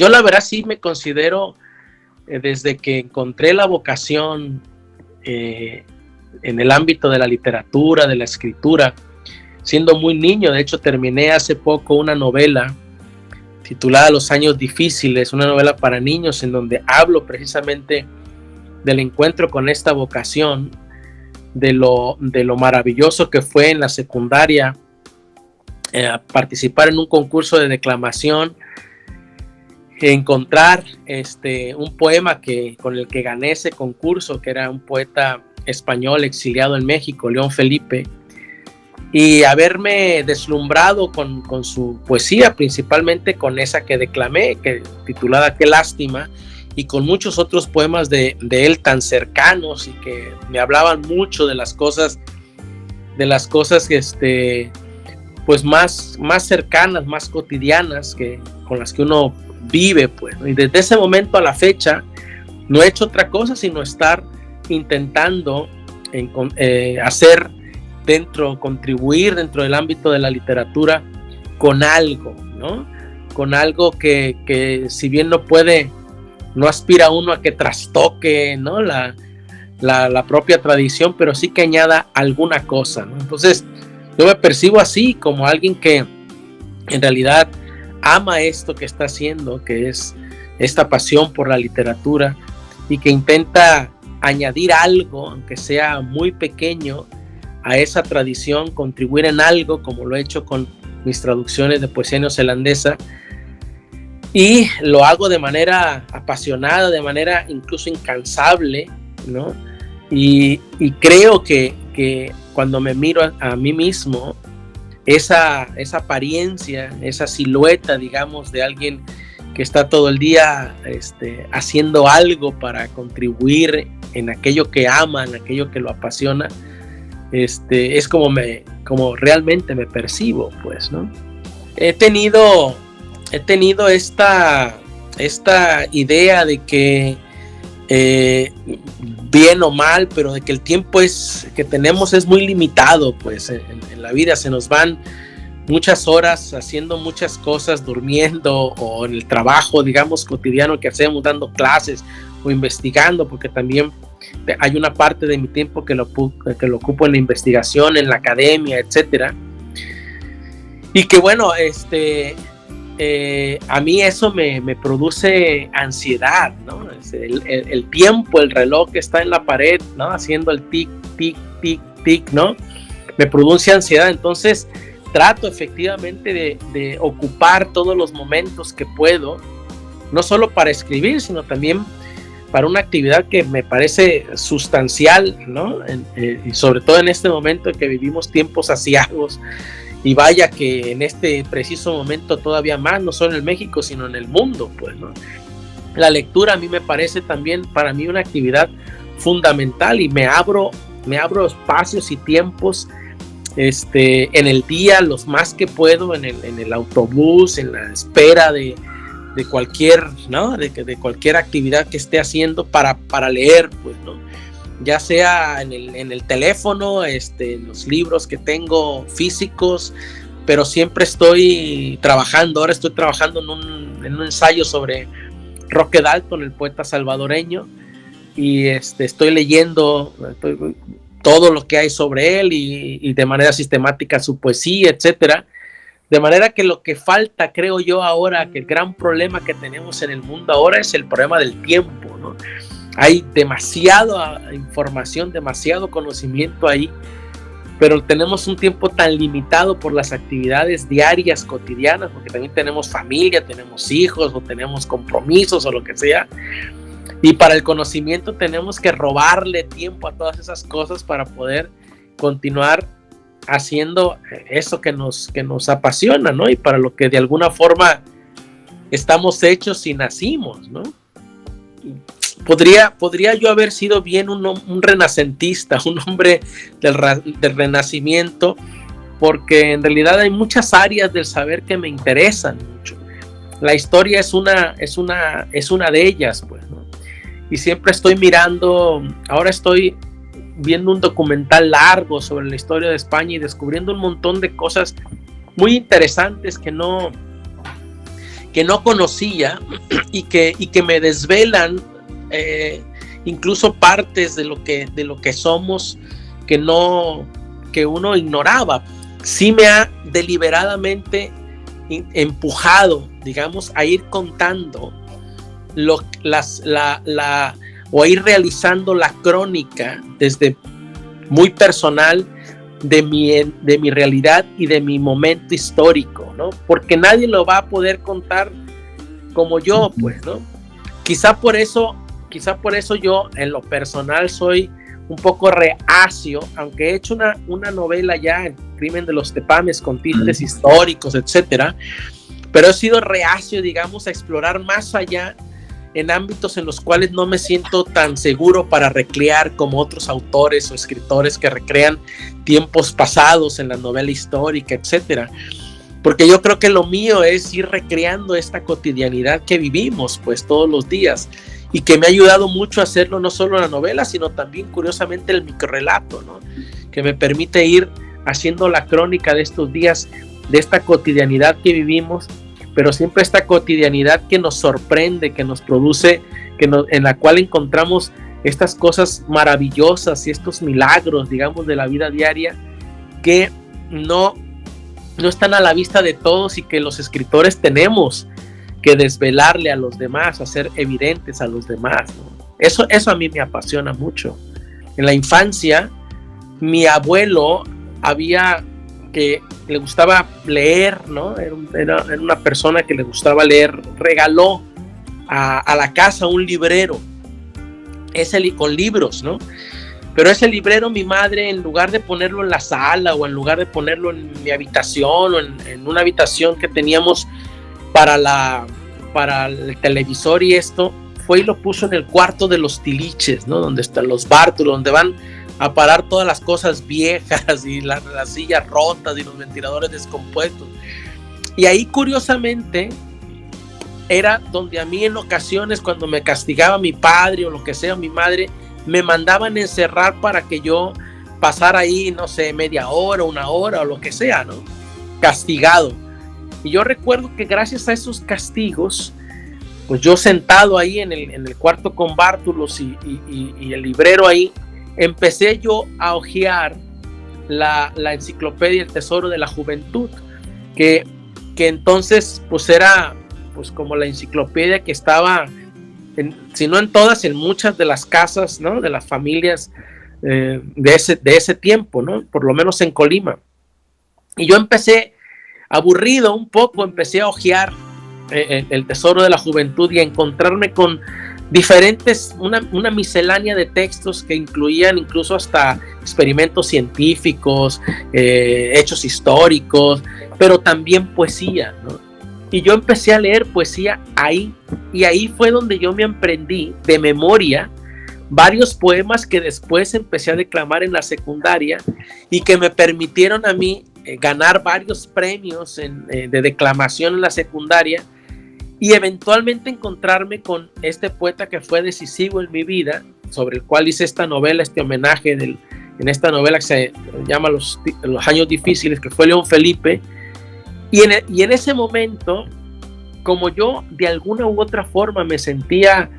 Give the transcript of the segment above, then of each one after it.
Yo la verdad sí me considero, desde que encontré la vocación en el ámbito de la literatura, de la escritura, siendo muy niño. De hecho, terminé hace poco una novela titulada Los años difíciles, una novela para niños en donde hablo precisamente del encuentro con esta vocación, de lo maravilloso que fue en la secundaria participar en un concurso de declamación, encontrar un poema con el que gané ese concurso, que era un poeta español exiliado en México, León Felipe, y haberme deslumbrado con su poesía, principalmente con esa que declamé, titulada Qué lástima, y con muchos otros poemas de él tan cercanos y que me hablaban mucho de las cosas pues más cercanas, más cotidianas, con las que uno vive, pues. Y desde ese momento a la fecha no he hecho otra cosa sino estar intentando contribuir dentro del ámbito de la literatura con algo, ¿no? Con algo que si bien no aspira uno a que trastoque, ¿no?, la propia tradición, pero sí que añada alguna cosa, ¿no? Entonces yo me percibo así, como alguien que en realidad ama esto que está haciendo, que es esta pasión por la literatura, y que intenta añadir algo, aunque sea muy pequeño, a esa tradición, contribuir en algo, como lo he hecho con mis traducciones de poesía neozelandesa, y lo hago de manera apasionada, de manera incluso incansable, ¿no? Y creo que cuando me miro a mí mismo, esa apariencia, esa silueta, digamos, de alguien que está todo el día haciendo algo para contribuir en aquello que ama, en aquello que lo apasiona, es como realmente me percibo, pues, ¿no? He tenido esta idea de que bien o mal, pero de que el tiempo que tenemos es muy limitado, pues en la vida se nos van muchas horas haciendo muchas cosas, durmiendo o en el trabajo, digamos, cotidiano que hacemos, dando clases o investigando, porque también hay una parte de mi tiempo que lo ocupo en la investigación, en la academia, etcétera. Y que bueno, a mí eso me produce ansiedad, ¿no? El tiempo, el reloj que está en la pared, ¿no?, haciendo el tic, tic, tic, tic, ¿no?, me produce ansiedad. Entonces trato efectivamente de ocupar todos los momentos que puedo, no solo para escribir, sino también para una actividad que me parece sustancial, ¿no? Y sobre todo en este momento en que vivimos tiempos aciagos, y vaya que en este preciso momento todavía más, no solo en México, sino en el mundo, pues, ¿no? La lectura a mí me parece también, para mí, una actividad fundamental, y me abro espacios y tiempos en el día, los más que puedo, en el autobús, en la espera de cualquier, ¿no?, de cualquier actividad que esté haciendo para leer, pues, ¿no?, ya sea en el teléfono, en los libros que tengo físicos, pero siempre estoy trabajando. Ahora estoy trabajando en un ensayo sobre Roque Dalton, el poeta salvadoreño, y estoy leyendo todo lo que hay sobre él y de manera sistemática su poesía, etcétera. De manera que lo que falta, creo yo ahora, que el gran problema que tenemos en el mundo ahora es el problema del tiempo, ¿no? Hay demasiada información, demasiado conocimiento ahí, pero tenemos un tiempo tan limitado por las actividades diarias, cotidianas, porque también tenemos familia, tenemos hijos o tenemos compromisos o lo que sea, y para el conocimiento tenemos que robarle tiempo a todas esas cosas para poder continuar haciendo eso que nos apasiona, ¿no? Y para lo que de alguna forma estamos hechos y nacimos, ¿no? Podría yo haber sido bien un renacentista, un hombre del renacimiento, porque en realidad hay muchas áreas del saber que me interesan mucho. La historia es una de ellas, pues, ¿no? Y siempre estoy mirando, ahora estoy viendo un documental largo sobre la historia de España y descubriendo un montón de cosas muy interesantes que que no conocía y que me desvelan incluso partes de lo que somos que uno ignoraba. Sí me ha deliberadamente empujado, digamos, a ir contando o a ir realizando la crónica desde muy personal de mi realidad y de mi momento histórico, ¿no? Porque nadie lo va a poder contar como yo, pues, ¿no? Quizá por eso yo en lo personal soy un poco reacio, aunque he hecho una novela ya, El crimen de los tepames, con tintes históricos, etcétera, pero he sido reacio, digamos, a explorar más allá en ámbitos en los cuales no me siento tan seguro para recrear como otros autores o escritores que recrean tiempos pasados en la novela histórica, etcétera. Porque yo creo que lo mío es ir recreando esta cotidianidad que vivimos pues todos los días, y que me ha ayudado mucho a hacerlo no solo en la novela, sino también curiosamente el microrrelato, ¿no? Que me permite ir haciendo la crónica de estos días, de esta cotidianidad que vivimos, pero siempre esta cotidianidad que nos sorprende, que nos produce, en la cual encontramos estas cosas maravillosas y estos milagros, digamos, de la vida diaria, que no están a la vista de todos y que los escritores tenemos que desvelarle a los demás, hacer evidentes a los demás, ¿no? Eso a mí me apasiona mucho. En la infancia, mi abuelo que le gustaba leer, ¿no? Era una persona que le gustaba leer, regaló a la casa un librero, con libros, ¿no? Pero ese librero mi madre, en lugar de ponerlo en la sala o en lugar de ponerlo en mi habitación o en una habitación que teníamos para el televisor y esto, fue y lo puso en el cuarto de los tiliches, ¿no? Donde están los bártulos, donde van a parar todas las cosas viejas y las sillas rotas y los ventiladores descompuestos. Y ahí, curiosamente, era donde a mí en ocasiones, cuando me castigaba mi padre o lo que sea, mi madre, me mandaban encerrar para que yo pasara ahí, no sé, media hora, una hora o lo que sea, ¿no? Castigado. Y yo recuerdo que gracias a esos castigos, pues yo sentado ahí en el cuarto con bártulos y el librero ahí, empecé yo a hojear la enciclopedia El Tesoro de la Juventud, que entonces pues era pues como la enciclopedia que estaba, si no en todas, en muchas de las casas, ¿no? De las familias de ese tiempo, ¿no? Por lo menos en Colima. Y yo empecé, aburrido un poco, empecé a hojear el Tesoro de la Juventud y a encontrarme con diferentes, una miscelánea de textos que incluían incluso hasta experimentos científicos, hechos históricos, pero también poesía, ¿no? Y yo empecé a leer poesía ahí, y ahí fue donde yo me aprendí de memoria varios poemas que después empecé a declamar en la secundaria y que me permitieron a mí ganar varios premios de declamación en la secundaria, y eventualmente encontrarme con este poeta que fue decisivo en mi vida, sobre el cual hice esta novela, este homenaje en esta novela que se llama Los años difíciles, que fue León Felipe. Y en ese momento, como yo de alguna u otra forma me sentía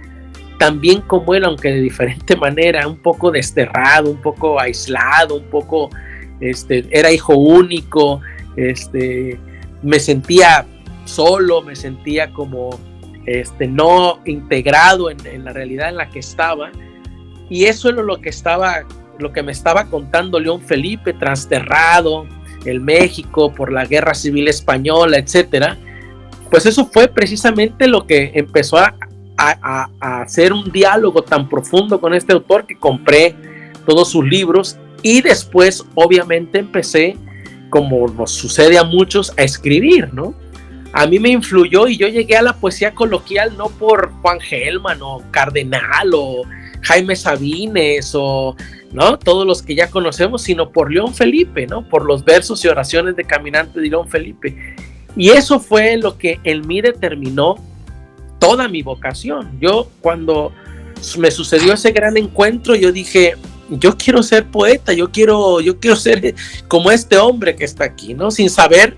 también como él, aunque de diferente manera, un poco desterrado, un poco aislado, un poco, era hijo único, me sentía solo, me sentía como no integrado en la realidad en la que estaba, y eso es lo que me estaba contando León Felipe, transterrado el México por la Guerra Civil Española, etcétera. Pues eso fue precisamente lo que empezó a hacer un diálogo tan profundo con este autor, que compré todos sus libros, y después obviamente empecé, como nos sucede a muchos, a escribir, ¿no? A mí me influyó, y yo llegué a la poesía coloquial no por Juan Gelman o Cardenal o Jaime Sabines o, ¿no?, todos los que ya conocemos, sino por León Felipe, ¿no? Por los versos y oraciones de Caminante de León Felipe. Y eso fue lo que en mí determinó toda mi vocación. Yo, cuando me sucedió ese gran encuentro, yo dije, yo quiero ser poeta, yo quiero ser como este hombre que está aquí, ¿no? Sin saber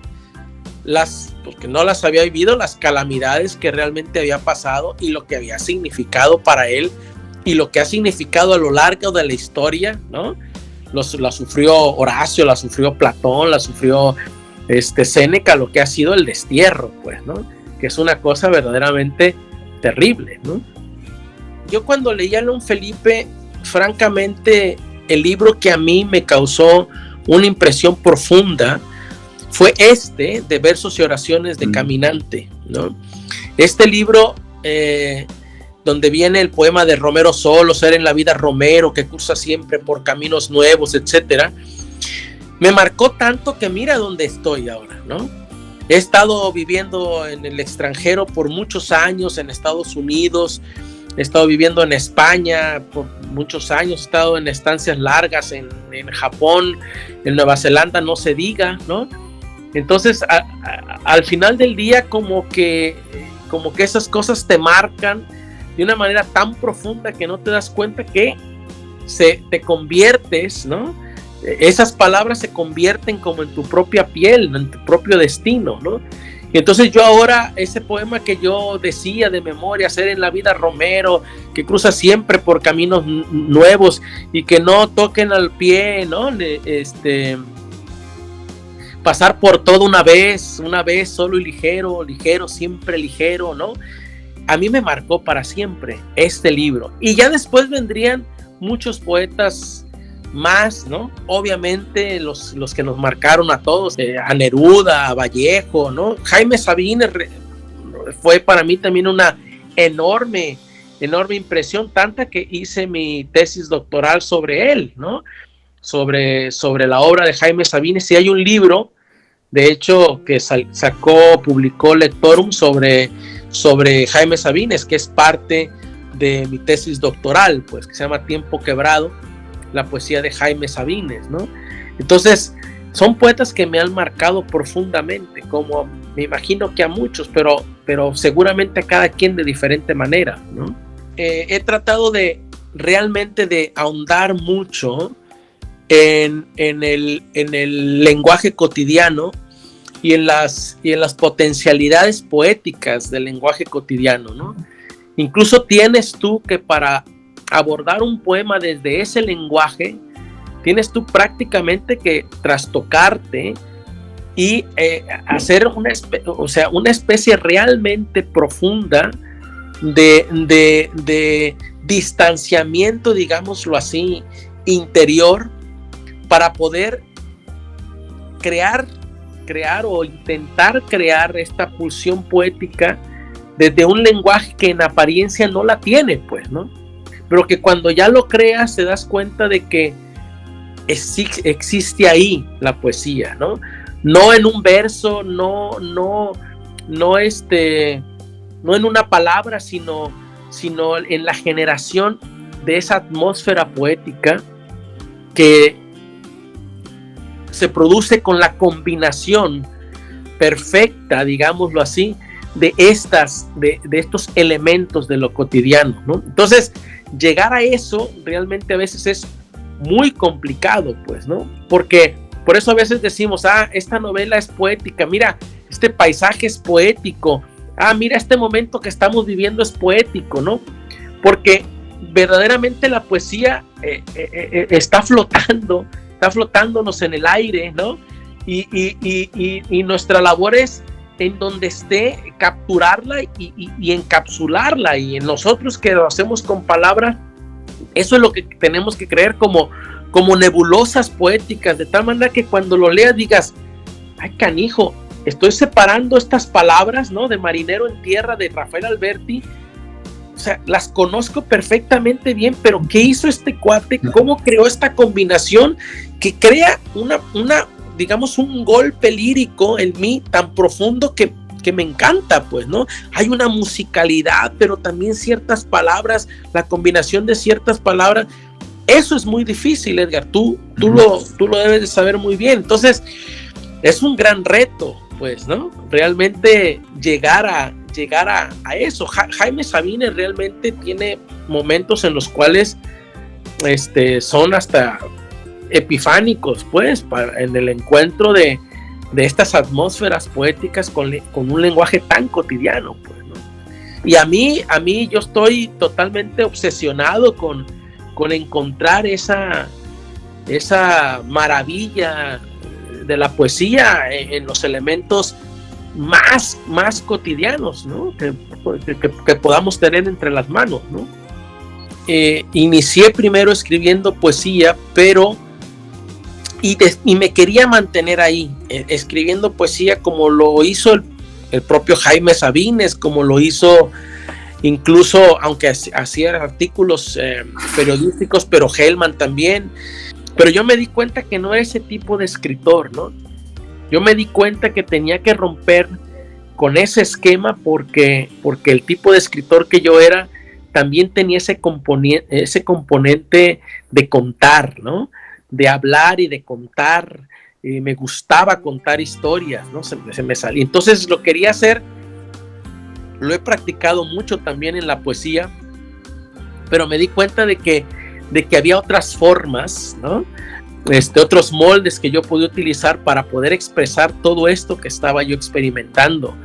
las porque no las había vivido, las calamidades que realmente había pasado y lo que había significado para él y lo que ha significado a lo largo de la historia, ¿no? La sufrió Horacio, la sufrió Platón, la sufrió Séneca, lo que ha sido el destierro, pues, ¿no? Que es una cosa verdaderamente terrible, ¿no? Yo cuando leí a León Felipe, francamente, el libro que a mí me causó una impresión profunda fue de Versos y Oraciones de Caminante, ¿no? Este libro, donde viene el poema de Romero Solo, Ser en la vida Romero, que cursa siempre por caminos nuevos, etcétera, me marcó tanto que mira dónde estoy ahora, ¿no? He estado viviendo en el extranjero por muchos años, en Estados Unidos, he estado viviendo en España por muchos años, he estado en estancias largas en Japón, en Nueva Zelanda, no se diga, ¿no? Entonces, al final del día, como que esas cosas te marcan de una manera tan profunda que no te das cuenta que te conviertes, ¿no? Esas palabras se convierten como en tu propia piel, en tu propio destino, ¿no? Y entonces yo ahora, ese poema que yo decía de memoria, Ser en la vida Romero, que cruza siempre por caminos nuevos y que no toquen al pie, ¿no? Pasar por todo una vez solo y ligero, siempre ligero, ¿no? A mí me marcó para siempre este libro. Y ya después vendrían muchos poetas más, ¿no? Obviamente los que nos marcaron a todos, a Neruda, a Vallejo, ¿no? Jaime Sabines fue para mí también una enorme impresión, tanta que hice mi tesis doctoral sobre él, ¿no? Sobre la obra de Jaime Sabines. Y hay un libro, de hecho, que publicó Lectorum sobre Jaime Sabines, que es parte de mi tesis doctoral, pues, que se llama Tiempo Quebrado, la poesía de Jaime Sabines, ¿no? Entonces, son poetas que me han marcado profundamente, como me imagino que a muchos, pero seguramente a cada quien de diferente manera, ¿no? He tratado realmente de ahondar mucho en el lenguaje cotidiano y en las potencialidades poéticas del lenguaje cotidiano, ¿no? Incluso tienes tú que para abordar un poema desde ese lenguaje, tienes tú prácticamente que trastocarte y hacer una especie realmente profunda de distanciamiento, digámoslo así, interior, para poder crear o intentar crear esta pulsión poética desde un lenguaje que en apariencia no la tiene, pues, ¿no? Pero que cuando ya lo creas te das cuenta de que existe ahí la poesía, ¿no? No en un verso, no en una palabra, sino en la generación de esa atmósfera poética que se produce con la combinación perfecta, digámoslo así, de estos elementos de lo cotidiano, ¿no? Entonces, llegar a eso realmente a veces es muy complicado, pues, ¿no? Porque por eso a veces decimos, esta novela es poética, mira, este paisaje es poético, mira, este momento que estamos viviendo es poético, ¿no? Porque verdaderamente la poesía está flotándonos en el aire, ¿no? Y nuestra labor es, en donde esté, capturarla y encapsularla, y en nosotros que lo hacemos con palabras, eso es lo que tenemos que creer como nebulosas poéticas, de tal manera que cuando lo leas digas, ay canijo, estoy separando estas palabras, ¿no? De Marinero en Tierra, de Rafael Alberti, o sea, las conozco perfectamente bien, pero ¿qué hizo este cuate? ¿Cómo creó esta combinación que crea digamos, un golpe lírico en mí tan profundo que me encanta, pues, ¿no? Hay una musicalidad, pero también ciertas palabras, la combinación de ciertas palabras, eso es muy difícil, Edgar, tú lo debes de saber muy bien. Entonces, es un gran reto, pues, ¿no? Realmente llegar a eso. Jaime Sabines realmente tiene momentos en los cuales son hasta epifánicos, pues, en el encuentro de de estas atmósferas poéticas con un lenguaje tan cotidiano, pues, ¿no? Y a mí yo estoy totalmente obsesionado con encontrar esa maravilla de la poesía en los elementos más cotidianos, ¿no? que podamos tener entre las manos, ¿no? Inicié primero escribiendo poesía, pero y me quería mantener ahí, escribiendo poesía como lo hizo el propio Jaime Sabines, como lo hizo incluso, aunque hacía artículos periodísticos, pero Hellman también. Pero yo me di cuenta que no era ese tipo de escritor, ¿no? Yo me di cuenta que tenía que romper con ese esquema porque el tipo de escritor que yo era también tenía ese componente de contar, ¿no? De hablar y de contar. Me gustaba contar historias, ¿no? Se me salía. Entonces lo quería hacer, lo he practicado mucho también en la poesía, pero me di cuenta de que había otras formas, ¿no? Otros moldes que yo podía utilizar para poder expresar todo esto que estaba yo experimentando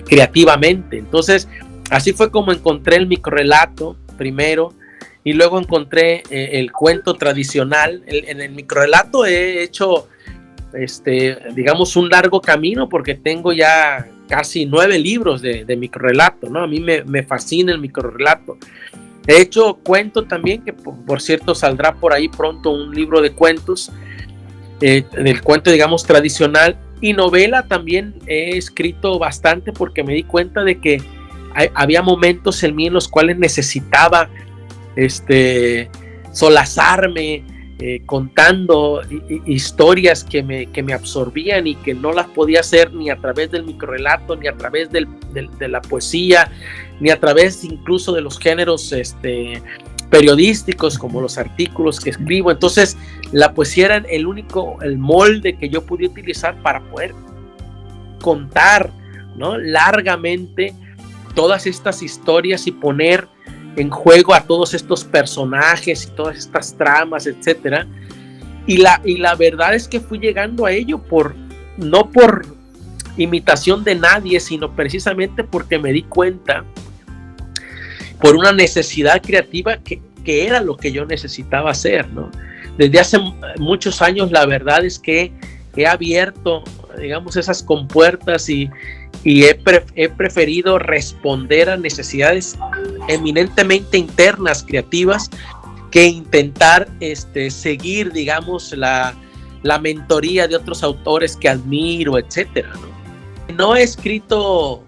creativamente. Entonces, así fue como encontré el microrrelato primero, y luego encontré el cuento tradicional. En el microrrelato he hecho, digamos, un largo camino, porque tengo ya casi 9 libros de microrrelato, ¿no? A mí me fascina el microrrelato. He hecho cuento también, que por cierto saldrá por ahí pronto un libro de cuentos, del cuento, digamos, tradicional. Y novela también he escrito bastante, porque me di cuenta de que había momentos en mí en los cuales necesitaba solazarme contando historias que me absorbían y que no las podía hacer ni a través del microrrelato, ni a través de la poesía, ni a través incluso de los géneros periodísticos, como los artículos que escribo. Entonces la poesía era el molde que yo podía utilizar para poder contar, ¿no?, largamente todas estas historias y poner en juego a todos estos personajes y todas estas tramas, etcétera. Y la verdad es que fui llegando a ello no por imitación de nadie, sino precisamente porque me di cuenta, por una necesidad creativa, que era lo que yo necesitaba hacer, ¿no? Desde hace muchos años, la verdad es que he abierto, digamos, esas compuertas y he preferido responder a necesidades eminentemente internas, creativas, que intentar seguir, digamos, la mentoría de otros autores que admiro, etcétera, ¿no? No he escrito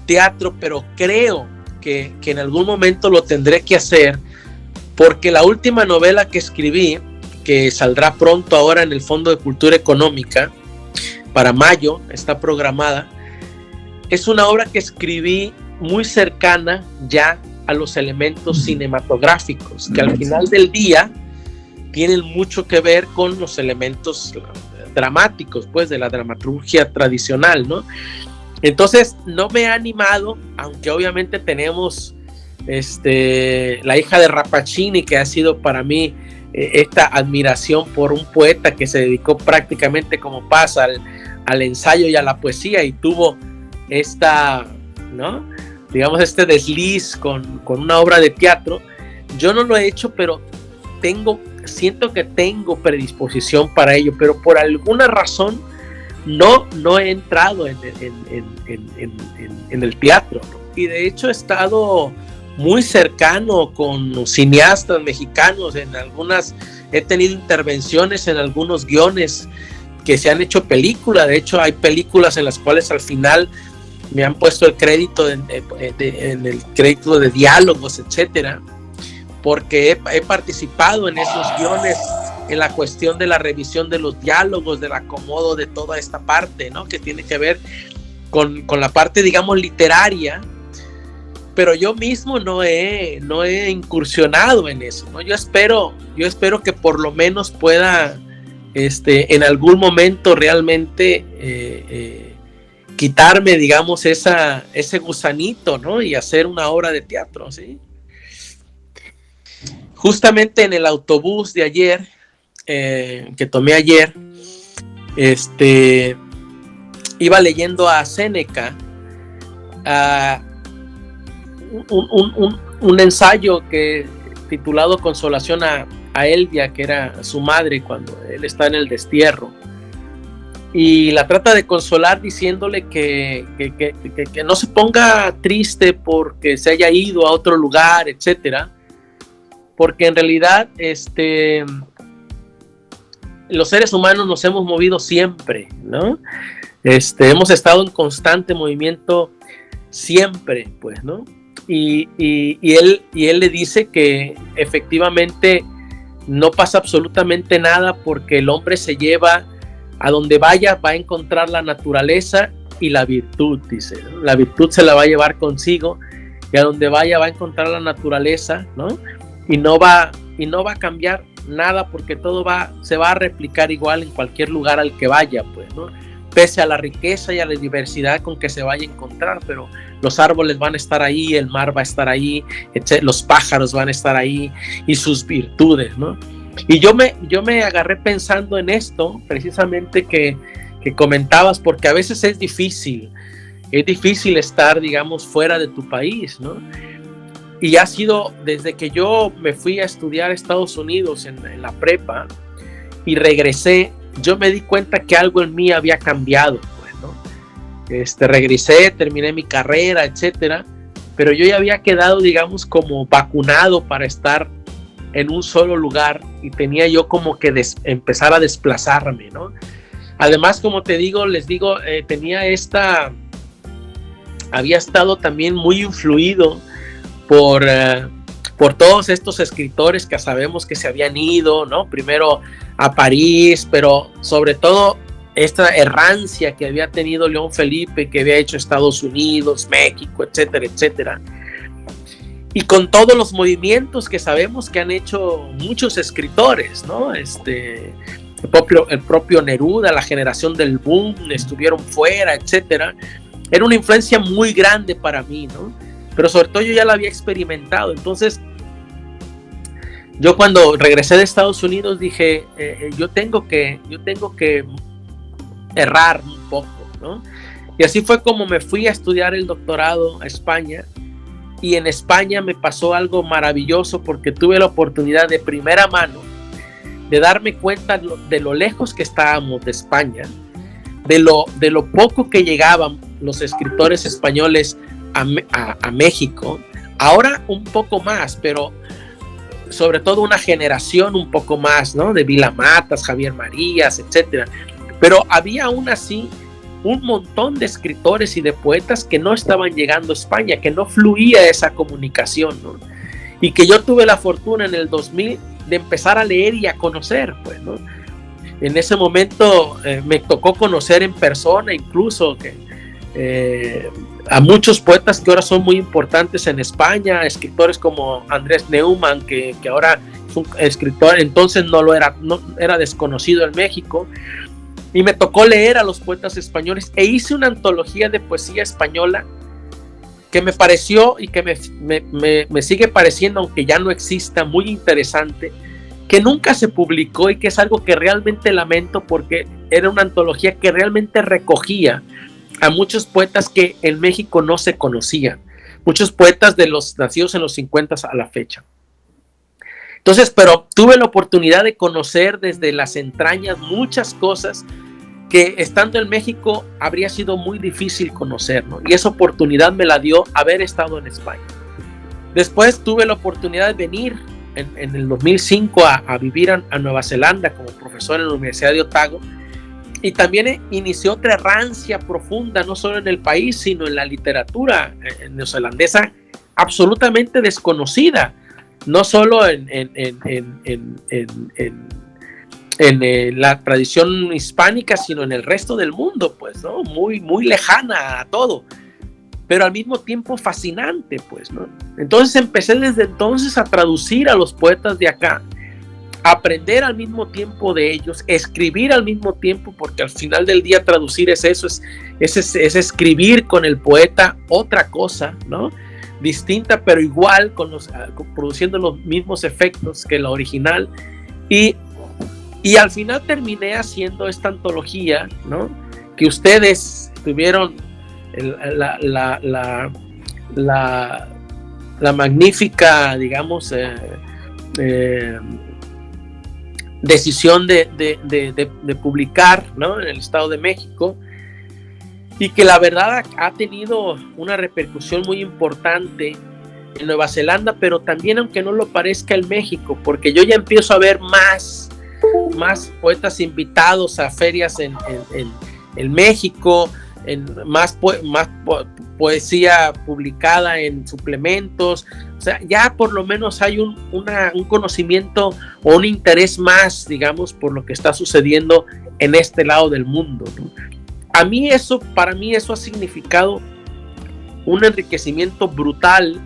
teatro, pero creo que en algún momento lo tendré que hacer, porque la última novela que escribí, que saldrá pronto ahora en el Fondo de Cultura Económica, para mayo, está programada, es una obra que escribí muy cercana ya a los elementos cinematográficos, que al final del día tienen mucho que ver con los elementos dramáticos, pues, de la dramaturgia tradicional, ¿no? Entonces no me he animado, aunque obviamente tenemos La hija de Rappaccini, que ha sido para mí esta admiración por un poeta que se dedicó prácticamente, como pasa, al ensayo y a la poesía, y tuvo ¿no?, digamos, desliz con una obra de teatro. Yo no lo he hecho, pero siento que tengo predisposición para ello, pero por alguna razón no he entrado en el teatro, ¿no? Y de hecho he estado muy cercano con cineastas mexicanos, he tenido intervenciones en algunos guiones que se han hecho película. De hecho hay películas en las cuales al final me han puesto el crédito en el crédito de diálogos, etcétera, porque he participado en esos guiones, en la cuestión de la revisión de los diálogos, del acomodo de toda esta parte, ¿no?, que tiene que ver con la parte, digamos, literaria. Pero yo mismo no he incursionado en eso, ¿no? Yo espero que por lo menos pueda en algún momento realmente quitarme, digamos, ese gusanito, ¿no?, y hacer una obra de teatro, ¿sí? Justamente en el autobús de ayer, que tomé ayer, iba leyendo a Séneca, un ensayo que titulado Consolación a Elvia, que era su madre cuando él está en el destierro, y la trata de consolar diciéndole que no se ponga triste porque se haya ido a otro lugar, etcétera, porque en realidad los seres humanos nos hemos movido siempre, ¿no? Hemos estado en constante movimiento siempre, pues, ¿no? Y él le dice que efectivamente no pasa absolutamente nada porque el hombre se lleva a donde vaya, va a encontrar la naturaleza y la virtud, dice, ¿no? La virtud se la va a llevar consigo y a donde vaya va a encontrar la naturaleza, ¿no? Y no va a cambiar nada porque todo se va a replicar igual en cualquier lugar al que vaya, pues, ¿no? Pese a la riqueza y a la diversidad con que se vaya a encontrar, pero los árboles van a estar ahí, el mar va a estar ahí, los pájaros van a estar ahí y sus virtudes, ¿no? Y yo me agarré pensando en esto, precisamente que comentabas, porque a veces es difícil estar, digamos, fuera de tu país, ¿no? Y ha sido desde que yo me fui a estudiar a Estados Unidos en la prepa y regresé, yo me di cuenta que algo en mí había cambiado, pues, ¿no? Regresé, terminé mi carrera, etcétera, pero yo ya había quedado, digamos, como vacunado para estar en un solo lugar y tenía yo como que empezar a desplazarme, ¿no? Además, como les digo, había estado también muy influido por todos estos escritores que sabemos que se habían ido, ¿no? Primero a París, pero sobre todo esta errancia que había tenido León Felipe, que había hecho Estados Unidos, México, etcétera, etcétera. Y con todos los movimientos que sabemos que han hecho muchos escritores, ¿no? El propio Neruda, la generación del boom, estuvieron fuera, etcétera. Era una influencia muy grande para mí, ¿no? Pero sobre todo yo ya la había experimentado. Entonces, yo cuando regresé de Estados Unidos dije, yo tengo que errar un poco, ¿no? Y así fue como me fui a estudiar el doctorado a España. Y en España me pasó algo maravilloso porque tuve la oportunidad de primera mano de darme cuenta de lo lejos que estábamos de España, de lo poco que llegaban los escritores españoles a México. Ahora un poco más, pero sobre todo una generación un poco más, ¿no? De Vila Matas, Javier Marías, etcétera. Pero había aún así un montón de escritores y de poetas que no estaban llegando a España, que no fluía esa comunicación, ¿no? Y que yo tuve la fortuna en el 2000 de empezar a leer y a conocer, pues, ¿no? En ese momento me tocó conocer en persona incluso a muchos poetas que ahora son muy importantes en España, escritores como Andrés Neumann, que ahora es un escritor, entonces no era desconocido en México. Y me tocó leer a los poetas españoles e hice una antología de poesía española que me pareció y que me sigue pareciendo, aunque ya no exista, muy interesante, que nunca se publicó y que es algo que realmente lamento porque era una antología que realmente recogía a muchos poetas que en México no se conocían, muchos poetas de los nacidos en los 50 a la fecha. Entonces, pero tuve la oportunidad de conocer desde las entrañas muchas cosas que estando en México habría sido muy difícil conocer, ¿no? Y esa oportunidad me la dio haber estado en España. Después tuve la oportunidad de venir en el 2005 a vivir a Nueva Zelanda como profesor en la Universidad de Otago, y también inició otra errancia profunda, no solo en el país, sino en la literatura neozelandesa, absolutamente desconocida. No solo en la tradición hispánica, sino en el resto del mundo, pues, ¿no? Muy, muy lejana a todo, pero al mismo tiempo fascinante, pues, ¿no? Entonces empecé desde entonces a traducir a los poetas de acá, aprender al mismo tiempo de ellos, escribir al mismo tiempo, porque al final del día traducir es eso, es escribir con el poeta otra cosa, ¿no? Distinta pero igual, produciendo los mismos efectos que la original, y al final terminé haciendo esta antología, ¿no? Que ustedes tuvieron la magnífica, digamos, decisión de publicar, ¿no?, en el Estado de México, y que la verdad ha tenido una repercusión muy importante en Nueva Zelanda, pero también, aunque no lo parezca, en México, porque yo ya empiezo a ver más poetas invitados a ferias en México, más poesía publicada en suplementos. O sea, ya por lo menos hay un conocimiento o un interés más, digamos, por lo que está sucediendo en este lado del mundo, ¿no? Para mí eso ha significado un enriquecimiento brutal,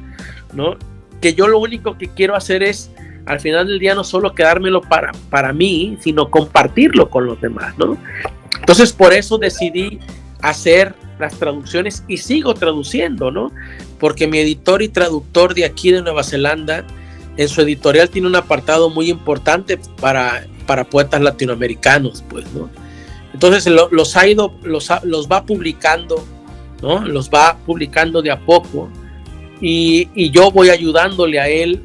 ¿no? Que yo lo único que quiero hacer es, al final del día, no solo quedármelo para mí, sino compartirlo con los demás, ¿no? Entonces, por eso decidí hacer las traducciones y sigo traduciendo, ¿no? Porque mi editor y traductor de aquí de Nueva Zelanda, en su editorial tiene un apartado muy importante para poetas latinoamericanos, pues, ¿no? Entonces los va publicando, ¿no? Los va publicando de a poco, y yo voy ayudándole a él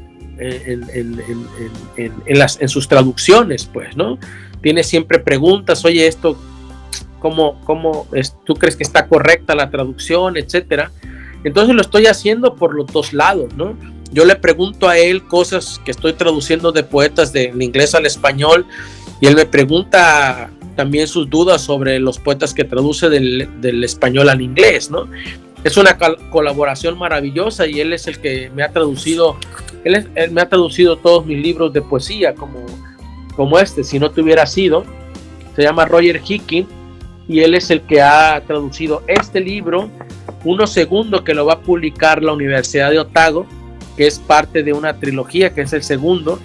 en sus traducciones, pues, ¿no? Tiene siempre preguntas: oye, esto, ¿cómo tú crees que está correcta la traducción, etcétera? Entonces lo estoy haciendo por los dos lados, ¿no? Yo le pregunto a él cosas que estoy traduciendo de poetas del inglés al español, y él me pregunta también sus dudas sobre los poetas que traduce del español al inglés, ¿no? Es una colaboración maravillosa, y él es el que me ha traducido, él me ha traducido todos mis libros de poesía, como este, si no te hubiera sido. Se llama Roger Hickey, y él es el que ha traducido este libro, uno segundo que lo va a publicar la Universidad de Otago, que es parte de una trilogía, que es el segundo,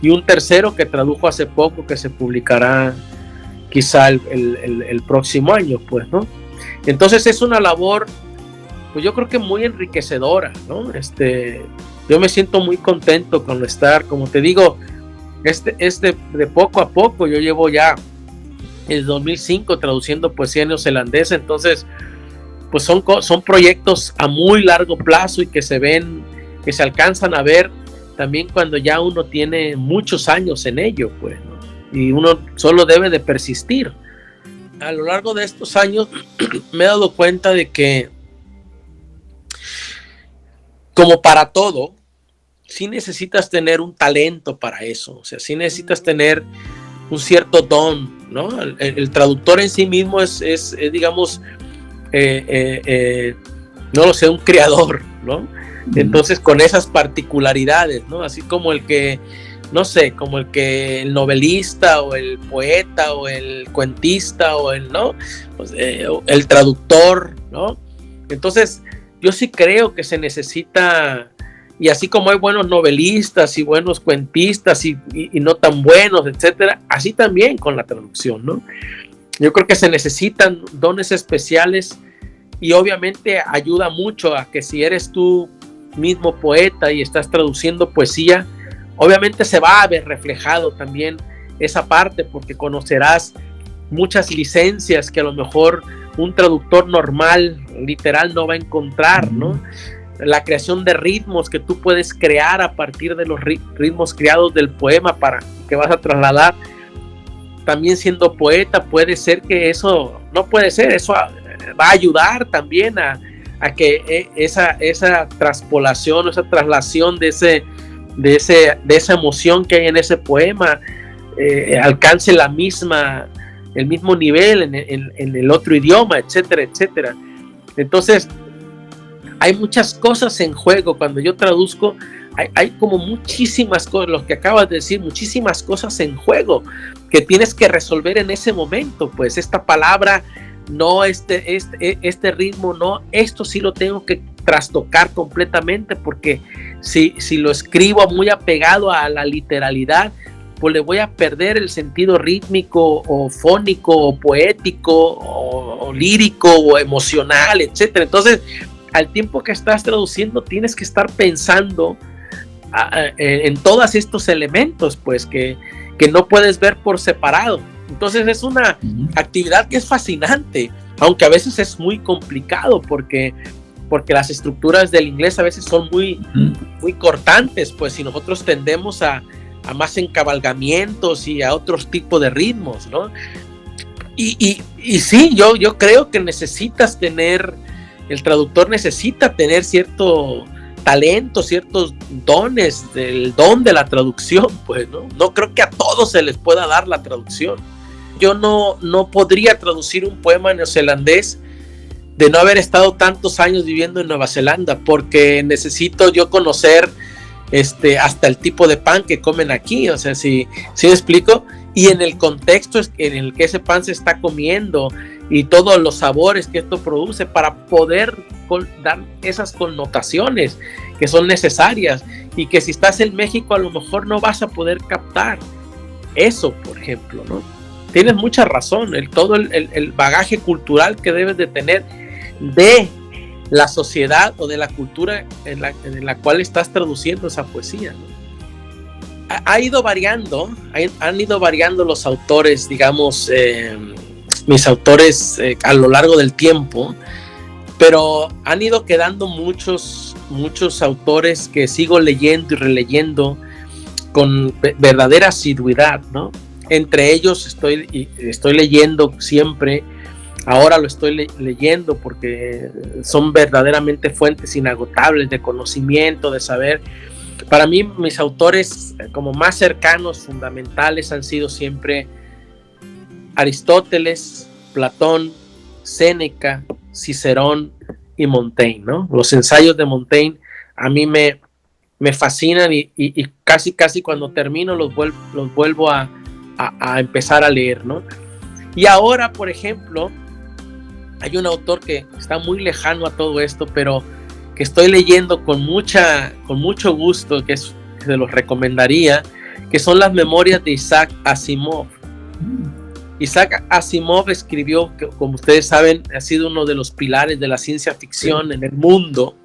y un tercero que tradujo hace poco, que se publicará quizá el próximo año, pues, ¿no? Entonces es una labor, pues yo creo que muy enriquecedora, ¿no? Yo me siento muy contento con estar, como te digo, de poco a poco. Yo llevo ya el 2005 traduciendo poesía neozelandesa, entonces pues son proyectos a muy largo plazo, y que se alcanzan a ver también cuando ya uno tiene muchos años en ello, pues, ¿no? Y uno solo debe de persistir. A lo largo de estos años me he dado cuenta de que, como para todo, sí necesitas tener un talento para eso. O sea, sí necesitas tener un cierto don, ¿no? El traductor en sí mismo es digamos, no lo sé, un creador, ¿no? Entonces, con esas particularidades, ¿no? Así como el novelista, o el poeta, o el cuentista, ¿no? Pues, el traductor, ¿no? Entonces, yo sí creo que se necesita, y así como hay buenos novelistas y buenos cuentistas y no tan buenos, etcétera, así también con la traducción, ¿no? Yo creo que se necesitan dones especiales, y obviamente ayuda mucho a que, si eres tú mismo poeta y estás traduciendo poesía, obviamente se va a ver reflejado también esa parte, porque conocerás muchas licencias que a lo mejor un traductor normal, literal, no va a encontrar, ¿no? La creación de ritmos que tú puedes crear a partir de los ritmos creados del poema que vas a trasladar. También, siendo poeta, puede ser que eso va a ayudar también a que esa traspolación, esa traslación de esa emoción que hay en ese poema alcance el mismo nivel en el otro idioma, etcétera, etcétera. Entonces, hay muchas cosas en juego. Cuando yo traduzco, hay como muchísimas cosas, lo que acabas de decir, muchísimas cosas en juego que tienes que resolver en ese momento. Pues esta palabra, no, este ritmo, no, esto sí lo tengo que trastocar completamente, porque si lo escribo muy apegado a la literalidad, pues le voy a perder el sentido rítmico, o fónico, o poético, o lírico, o emocional, etcétera. Entonces, al tiempo que estás traduciendo, tienes que estar pensando en todos estos elementos, pues, que no puedes ver por separado. Entonces es una actividad que es fascinante, aunque a veces es muy complicado porque las estructuras del inglés a veces son muy cortantes, pues, y nosotros tendemos a más encabalgamientos y a otros tipos de ritmos, ¿no? Y sí, yo creo que el traductor necesita tener cierto talento, ciertos dones, el don de la traducción, pues, ¿no? No creo que a todos se les pueda dar la traducción. Yo no podría traducir un poema neozelandés de no haber estado tantos años viviendo en Nueva Zelanda, porque necesito yo conocer hasta el tipo de pan que comen aquí, o sea, ¿sí me explico? Y en el contexto en el que ese pan se está comiendo y todos los sabores que esto produce para poder dar esas connotaciones que son necesarias y que si estás en México a lo mejor no vas a poder captar eso, por ejemplo, ¿no? Tienes mucha razón, todo el bagaje cultural que debes de tener de la sociedad o de la cultura en la cual estás traduciendo esa poesía, ¿no? Han ido variando los autores, digamos, mis autores a lo largo del tiempo, pero han ido quedando muchos autores que sigo leyendo y releyendo con verdadera asiduidad, ¿no? Entre ellos estoy leyendo siempre. Ahora lo estoy leyendo porque son verdaderamente fuentes inagotables de conocimiento, de saber. Para mí, mis autores como más cercanos, fundamentales, han sido siempre Aristóteles, Platón, Séneca, Cicerón y Montaigne, ¿no? Los ensayos de Montaigne a mí me fascinan y casi cuando termino los vuelvo a empezar a leer, ¿no? Y ahora, por ejemplo, hay un autor que está muy lejano a todo esto, pero que estoy leyendo con mucho gusto, que se los recomendaría, que son las memorias de Isaac Asimov. Isaac Asimov escribió, que, como ustedes saben, ha sido uno de los pilares de la ciencia ficción en el mundo,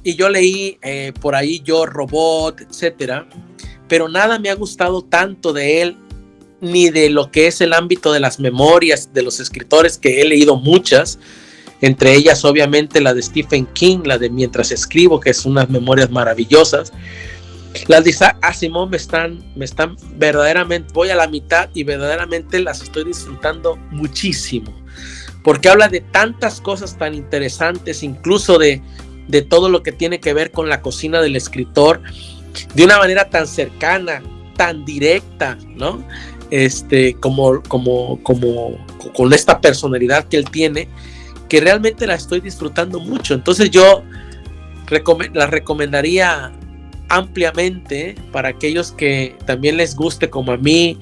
y yo leí por ahí Yo, Robot, etcétera, pero nada me ha gustado tanto de él, ni de lo que es el ámbito de las memorias de los escritores, que he leído muchas, entre ellas obviamente la de Stephen King, la de Mientras escribo, que es unas memorias maravillosas. Las de Isaac Asimov me están verdaderamente, voy a la mitad y verdaderamente las estoy disfrutando muchísimo, porque habla de tantas cosas tan interesantes, incluso de todo lo que tiene que ver con la cocina del escritor, de una manera tan cercana, tan directa, ¿no? Como con esta personalidad que él tiene, que realmente la estoy disfrutando mucho. Entonces yo la recomendaría ampliamente para aquellos que también les guste, como a mí,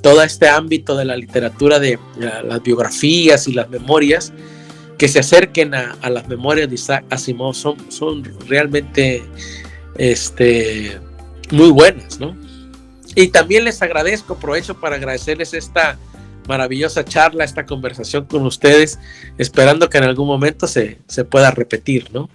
todo este ámbito de la literatura, de las biografías y las memorias, que se acerquen a las memorias de Isaac Asimov. Son realmente muy buenas, ¿no? Y también les aprovecho para agradecerles esta maravillosa charla, esta conversación con ustedes, esperando que en algún momento se pueda repetir, ¿no?